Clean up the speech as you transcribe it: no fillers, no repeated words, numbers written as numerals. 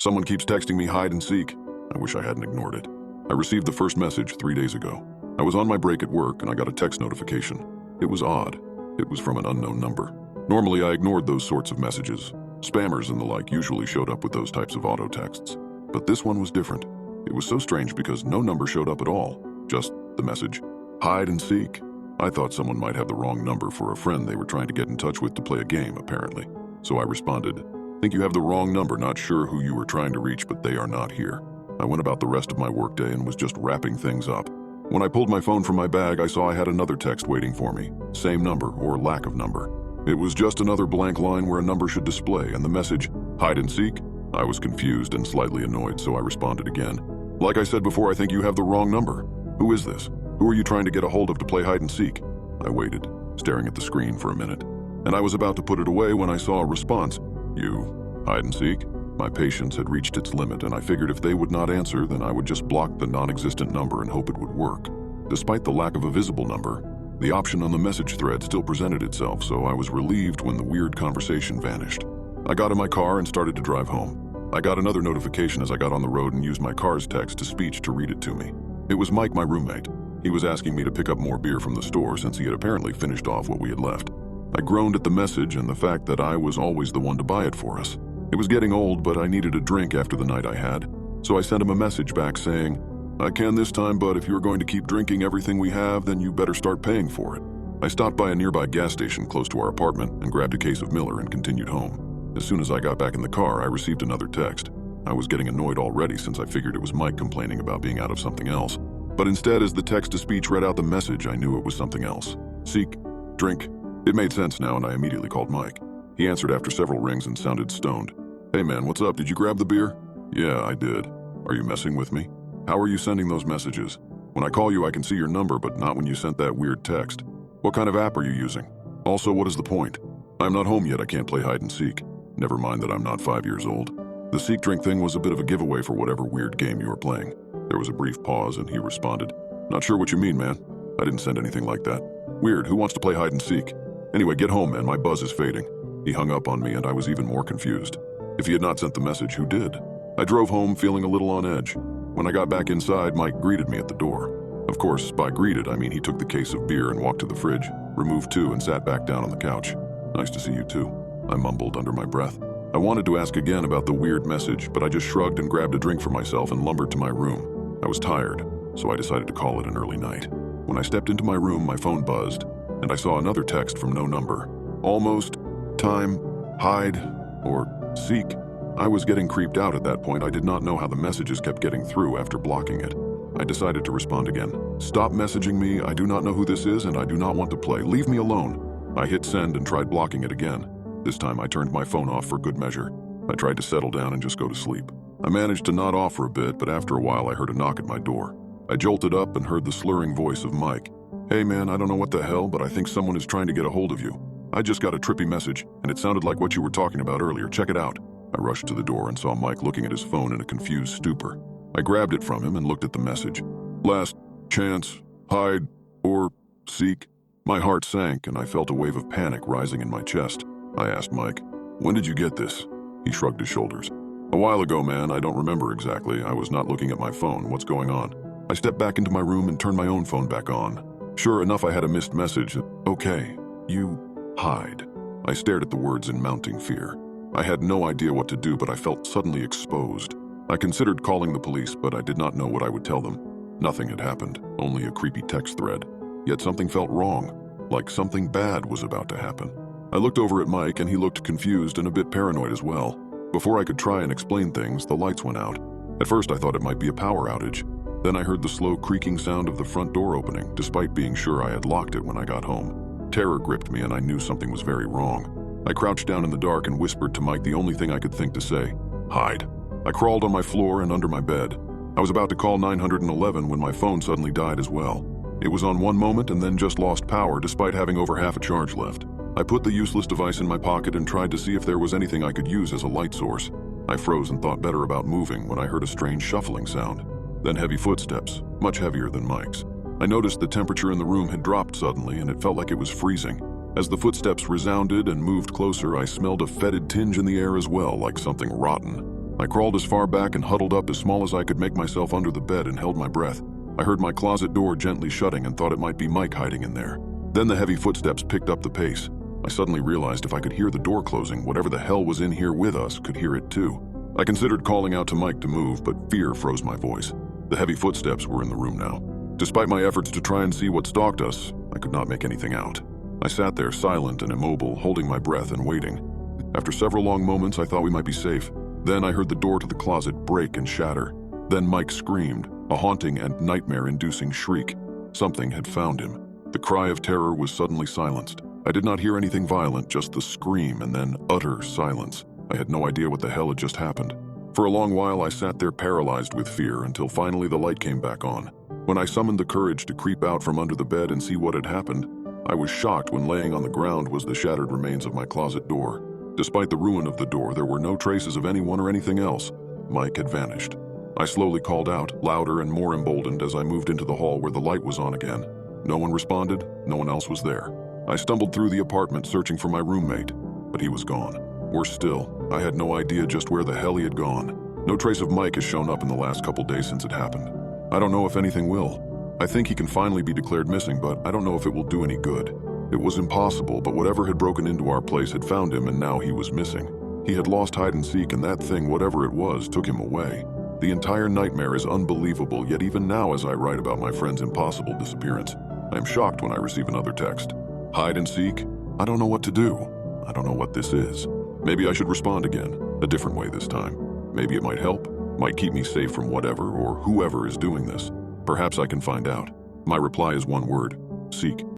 Someone keeps texting me hide and seek. I wish I hadn't ignored it. I received the first message 3 days ago. I was on my break at work and I got a text notification. It was odd. It was from an unknown number. Normally I ignored those sorts of messages. Spammers and the like usually showed up with those types of auto texts. But this one was different. It was so strange because no number showed up at all. Just the message, hide and seek. I thought someone might have the wrong number for a friend they were trying to get in touch with to play a game, apparently. So I responded, think you have the wrong number, not sure who you were trying to reach, but they are not here. I went about the rest of my workday and was just wrapping things up. When I pulled my phone from my bag, I saw I had another text waiting for me. Same number or lack of number. It was just another blank line where a number should display, and the message, hide and seek? I was confused and slightly annoyed, so I responded again. Like I said before, I think you have the wrong number. Who is this? Who are you trying to get a hold of to play hide and seek? I waited, staring at the screen for a minute, and I was about to put it away when I saw a response. You, hide and seek? My patience had reached its limit, and I figured if they would not answer, then I would just block the non-existent number and hope it would work. Despite the lack of a visible number, the option on the message thread still presented itself, so I was relieved when the weird conversation vanished. I got in my car and started to drive home. I got another notification as I got on the road and used my car's text-to-speech to read it to me. It was Mike, my roommate. He was asking me to pick up more beer from the store since he had apparently finished off what we had left. I groaned at the message and the fact that I was always the one to buy it for us. It was getting old, but I needed a drink after the night I had, so I sent him a message back saying, I can this time, but if you're going to keep drinking everything we have, then you better start paying for it. I stopped by a nearby gas station close to our apartment and grabbed a case of Miller and continued home. As soon as I got back in the car, I received another text. I was getting annoyed already since I figured it was Mike complaining about being out of something else. But instead, as the text-to-speech read out the message, I knew it was something else. Seek, drink. It made sense now, and I immediately called Mike. He answered after several rings and sounded stoned. Hey man, what's up? Did you grab the beer? Yeah, I did. Are you messing with me? How are you sending those messages? When I call you, I can see your number, but not when you sent that weird text. What kind of app are you using? Also, what is the point? I'm not home yet, I can't play hide and seek. Never mind that I'm not 5 years old. The seek drink thing was a bit of a giveaway for whatever weird game you were playing. There was a brief pause and he responded, not sure what you mean, man. I didn't send anything like that. Weird, who wants to play hide and seek? Anyway, get home, man, my buzz is fading. He hung up on me and I was even more confused. If he had not sent the message, who did? I drove home feeling a little on edge. When I got back inside, Mike greeted me at the door. Of course, by greeted, I mean he took the case of beer and walked to the fridge, removed two, and sat back down on the couch. Nice to see you too, I mumbled under my breath. I wanted to ask again about the weird message, but I just shrugged and grabbed a drink for myself and lumbered to my room. I was tired, so I decided to call it an early night. When I stepped into my room, my phone buzzed, and I saw another text from no number. Almost, time, hide, or seek. I was getting creeped out at that point. I did not know how the messages kept getting through after blocking it. I decided to respond again. Stop messaging me, I do not know who this is and I do not want to play. Leave me alone. I hit send and tried blocking it again. This time I turned my phone off for good measure. I tried to settle down and just go to sleep. I managed to nod off for a bit, but after a while I heard a knock at my door. I jolted up and heard the slurring voice of Mike. Hey man, I don't know what the hell, but I think someone is trying to get a hold of you. I just got a trippy message, and it sounded like what you were talking about earlier. Check it out. I rushed to the door and saw Mike looking at his phone in a confused stupor. I grabbed it from him and looked at the message. Last chance, hide, or seek. My heart sank and I felt a wave of panic rising in my chest. I asked Mike, when did you get this? He shrugged his shoulders. A while ago, man, I don't remember exactly. I was not looking at my phone. What's going on? I stepped back into my room and turned my own phone back on. Sure enough, I had a missed message. Okay, you hide. I stared at the words in mounting fear. I had no idea what to do, but I felt suddenly exposed. I considered calling the police, but I did not know what I would tell them. Nothing had happened, only a creepy text thread. Yet something felt wrong, like something bad was about to happen. I looked over at Mike and he looked confused and a bit paranoid as well. Before I could try and explain things, the lights went out. At first I thought it might be a power outage. Then I heard the slow creaking sound of the front door opening, despite being sure I had locked it when I got home. Terror gripped me and I knew something was very wrong. I crouched down in the dark and whispered to Mike the only thing I could think to say, hide. I crawled on my floor and under my bed. I was about to call 911 when my phone suddenly died as well. It was on one moment and then just lost power despite having over half a charge left. I put the useless device in my pocket and tried to see if there was anything I could use as a light source. I froze and thought better about moving when I heard a strange shuffling sound. Then heavy footsteps, much heavier than Mike's. I noticed the temperature in the room had dropped suddenly and it felt like it was freezing. As the footsteps resounded and moved closer, I smelled a fetid tinge in the air as well, like something rotten. I crawled as far back and huddled up as small as I could make myself under the bed and held my breath. I heard my closet door gently shutting and thought it might be Mike hiding in there. Then the heavy footsteps picked up the pace. I suddenly realized if I could hear the door closing, whatever the hell was in here with us could hear it too. I considered calling out to Mike to move, but fear froze my voice. The heavy footsteps were in the room now. Despite my efforts to try and see what stalked us, I could not make anything out. I sat there silent and immobile, holding my breath and waiting. After several long moments, I thought we might be safe. Then I heard the door to the closet break and shatter. Then Mike screamed, a haunting and nightmare-inducing shriek. Something had found him. The cry of terror was suddenly silenced. I did not hear anything violent, just the scream and then utter silence. I had no idea what the hell had just happened. For a long while, I sat there paralyzed with fear until finally the light came back on. When I summoned the courage to creep out from under the bed and see what had happened, I was shocked when laying on the ground was the shattered remains of my closet door. Despite the ruin of the door, there were no traces of anyone or anything else. Mike had vanished. I slowly called out, louder and more emboldened as I moved into the hall where the light was on again. No one responded, no one else was there. I stumbled through the apartment searching for my roommate, but he was gone. Worse still, I had no idea just where the hell he had gone. No trace of Mike has shown up in the last couple days since it happened. I don't know if anything will. I think he can finally be declared missing, but I don't know if it will do any good. It was impossible, but whatever had broken into our place had found him and now he was missing. He had lost hide and seek and that thing, whatever it was, took him away. The entire nightmare is unbelievable, yet even now as I write about my friend's impossible disappearance, I am shocked when I receive another text. Hide and seek? I don't know what to do. I don't know what this is. Maybe I should respond again, a different way this time. Maybe it might help, might keep me safe from whatever or whoever is doing this. Perhaps I can find out. My reply is one word: seek.